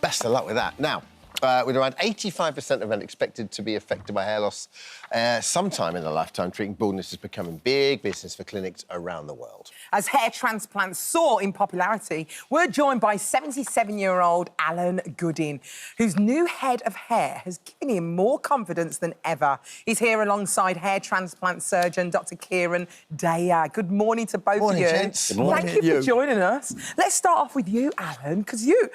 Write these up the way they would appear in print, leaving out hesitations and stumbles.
Best of luck with that. Now, with around 85% of men expected to be affected by hair loss sometime in their lifetime, treating baldness is becoming big business for clinics around the world. As hair transplants soar in popularity, we're joined by 77-year-old Alan Goodin, whose new head of hair has given him more confidence than ever. He's here alongside hair transplant surgeon Dr Dayah. Good morning to both of you. Gents. Good morning. Thank you for joining us. Let's start off with you, Alan, because you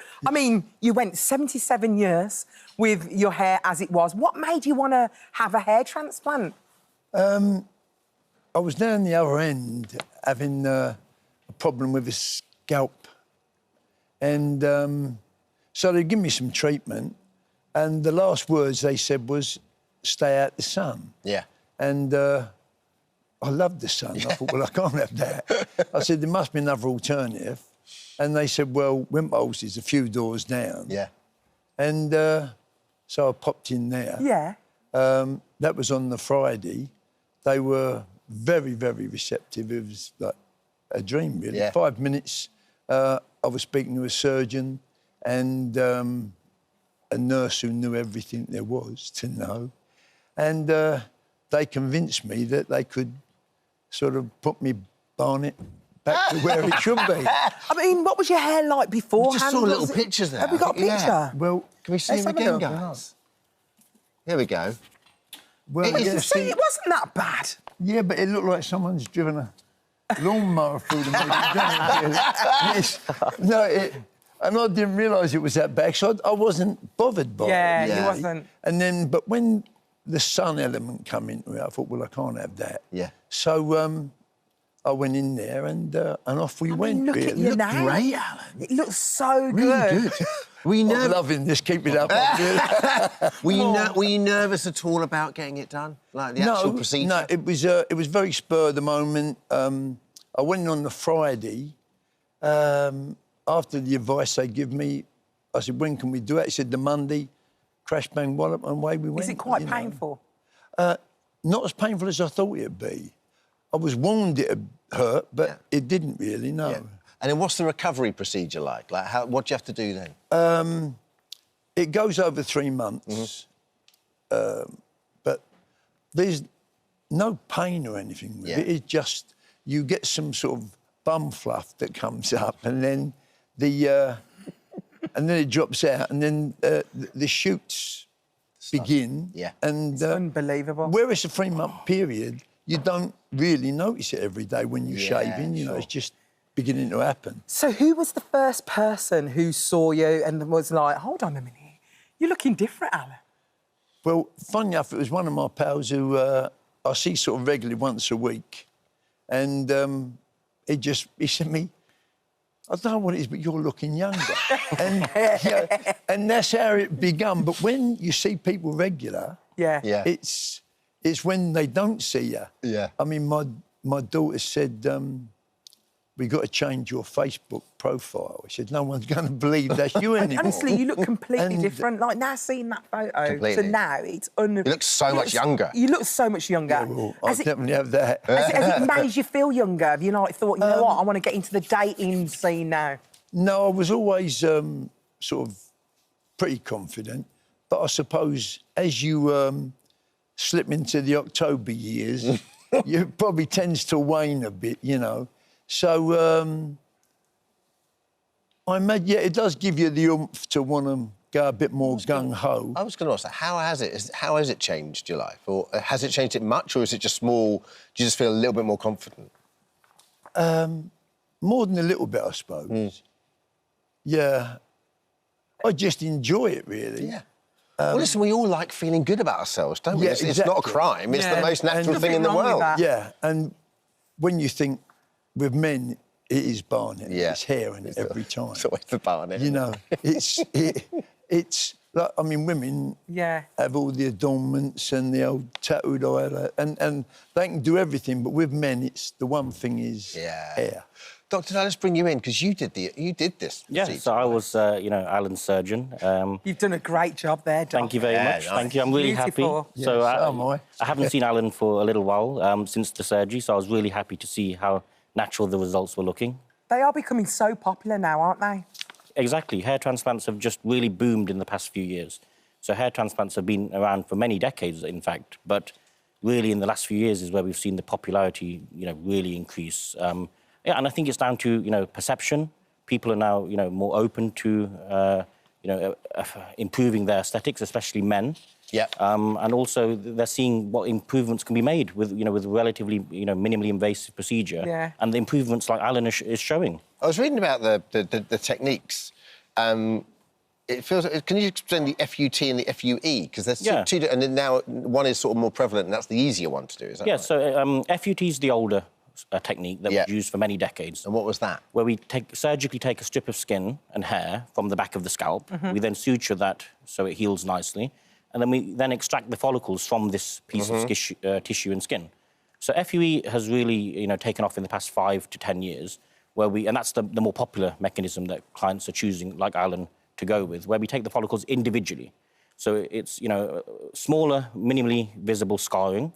went 77 years with your hair as it was. What made you want to have a hair transplant? I was down the other end having a problem with the scalp. And so they give me some treatment. And the last words they said was, stay out the sun. Yeah. And I loved the sun. I thought, well, I can't have that. I said, there must be another alternative. And they said, well, Wimpole's is a few doors down. Yeah. And so I popped in there. Yeah. That was on the Friday. They were very, very receptive. It was like a dream, really. Yeah. 5 minutes, I was speaking to a surgeon and a nurse who knew everything there was to know. And they convinced me that they could sort of put me barnet back to where it should be. I mean, what was your hair like beforehand? We just saw little pictures there. Have we got a picture? Yeah. Well, can we see Let's him have a again, look. guys? Here we go. well, It is yeah, the See, it wasn't that bad. yeah, but it looked like someone's driven a lawnmower through the middle. Yes. No, and I didn't realise it was that bad, so I wasn't bothered by Yeah, it. you Yeah. wasn't. And then, but when the sun element come into it, I thought, well, I can't have that. Yeah. So I went in there and off we went. Look at really. you now. Great, Alan. It looks so Really good. Were you, I'm loving this. Keep it up. were you nervous at all about getting it done? Like the actual procedure? No, it was very spur of the moment. I went in on the Friday. After the advice they give me, I said, when can we do it? He said, the Monday. Crash, bang, wallop, and away we went. Is it quite you know. painful? Not as painful as I thought it'd be. I was warned it'd hurt, but it didn't really, no. Yeah. And then what's the recovery procedure like? Like, what do you have to do then? It goes over 3 months, but there's no pain or anything with it. It's just you get some sort of bum fluff that comes up, and then and then it drops out, and then the shoots begin. Yeah. And It's unbelievable. where it's a 3 month period, you don't really notice it every day when you're shaving. You know, it's just beginning to happen. So who was the first person who saw you and was like, hold on a minute, you're looking different, Alan? Well, funny enough, it was one of my pals who I see sort of regularly once a week. And he said to me, I don't know what it is, but you're looking younger. and that's how it begun. But when you see people regular, Yeah. it's when they don't see you. Yeah. I mean, my daughter said, we got to change your Facebook profile. She said, no one's going to believe that's you anymore. Honestly, you look completely And- different. Like, now seeing that photo Completely. to now, it's You look so much younger. You look so much younger. Yeah, well, I'll Has it definitely have that. has it made you feel younger? Have you thought, you know what, I want to get into the dating scene now? No, I was always sort of pretty confident. But I suppose as you slip into the October years, it probably tends to wane a bit, you know. So I imagine, yeah, it does give you the oomph to want to go a bit more gung-ho. I was going to ask that. How has it changed your life? Or has it changed it much, or is it just small? Do you just feel a little bit more confident? More than a little bit, I suppose. Yeah. I just enjoy it, really. Yeah. Well, listen, we all like feeling good about ourselves, don't we? Yeah, It's not a exactly. crime. It's the Yeah. most natural And thing in the nothing wrong with world. that. Yeah, and when you think with men, it is barnet, Yeah. it's hair in it every time. It's always the barnet. You know, it's like, I mean, women Yeah. have all the adornments and the old tattooed eyelid, and they can do everything, but with men, it's the one thing is hair. Dr Dayah, let's bring you in, because you did this. Yeah, procedure, so I right? was, Alan's surgeon. You've done a great job there, Doc. Thank you very much. nice. Thank you. I'm really Beautiful. happy. So Yeah, so am I. I haven't seen Alan for a little while since the surgery, so I was really happy to see how natural the results were looking. They are becoming so popular now, aren't they? Exactly. Hair transplants have just really boomed in the past few years. So hair transplants have been around for many decades, in fact, but really in the last few years is where we've seen the popularity, really increase. Yeah, and I think it's down to, perception. People are now, more open to, improving their aesthetics, especially men. Yeah. And also they're seeing what improvements can be made with, with relatively, minimally invasive procedure. Yeah. And the improvements like Alan is showing. I was reading about the techniques. It feels. Can you explain the FUT and the FUE? Because there's two, and then now one is sort of more prevalent, and that's the easier one to do. Is that right? So FUT is the older technique that was used for many decades. And what was that? Where we surgically take a strip of skin and hair from the back of the scalp. We then suture that so it heals nicely, and then we extract the follicles from this piece of tissue and skin. So FUE has really taken off in the past 5 to 10 years, and that's the more popular mechanism that clients are choosing, like Alan, to go with, where we take the follicles individually. So it's, smaller, minimally visible scarring.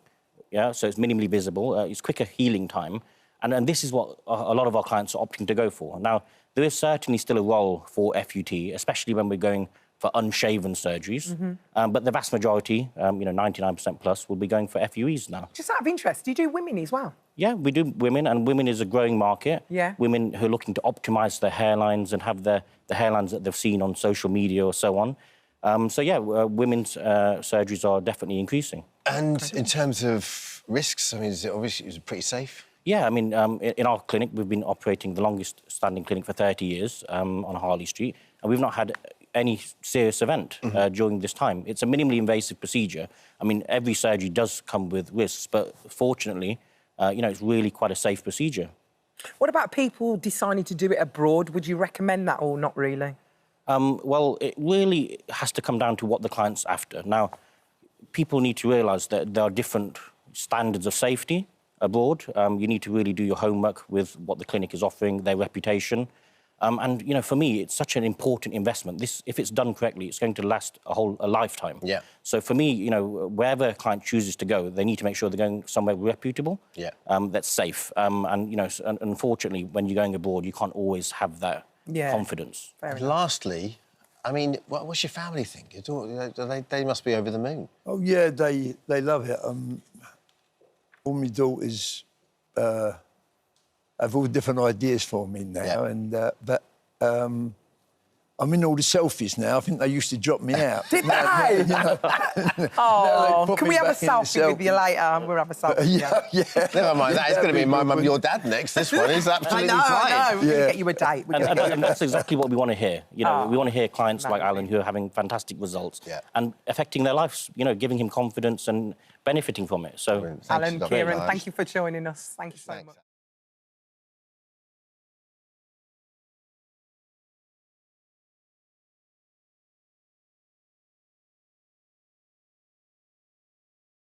Yeah, so it's minimally visible. It's quicker healing time. And this is what a lot of our clients are opting to go for. Now, there is certainly still a role for FUT, especially when we're going for unshaven surgeries. But the vast majority, 99% plus, will be going for FUEs now. Just out of interest, do you do women as well? Yeah, we do women, and women is a growing market. Yeah. Women who are looking to optimise their hairlines and have the hairlines that they've seen on social media or so on. Women's surgeries are definitely increasing. And in terms of risks, I mean, is it pretty safe? Yeah, I mean, in our clinic, we've been operating the longest-standing clinic for 30 years on Harley Street, and we've not had any serious event during this time. It's a minimally invasive procedure. I mean, every surgery does come with risks, but fortunately, it's really quite a safe procedure. What about people deciding to do it abroad? Would you recommend that or not really? Well, it really has to come down to what the client's after. Now, people need to realise that there are different standards of safety abroad. You need to really do your homework with what the clinic is offering, their reputation. And, for me, it's such an important investment. If it's done correctly, it's going to last a lifetime. Yeah. So for me, wherever a client chooses to go, they need to make sure they're going somewhere reputable, that's safe. Unfortunately, when you're going abroad, you can't always have that confidence. Lastly, I mean, what's your family think? They must be over the moon. Oh, yeah, they love it. All my daughters have all different ideas for me now, but I'm in all the selfies now. I think they used to drop me out. Did they? Oh, can we have a selfie with you later? We'll have a selfie. Yeah. Never mind that. It's going to be my mum, your dad next. This one is absolutely fine. I know. We're going to get you a date. And that's exactly what we want to hear. We want to hear clients like Alan who are having fantastic results and affecting their lives, giving him confidence and benefiting from it. So, Alan, Kieran, thank you for joining us. Thank you so much.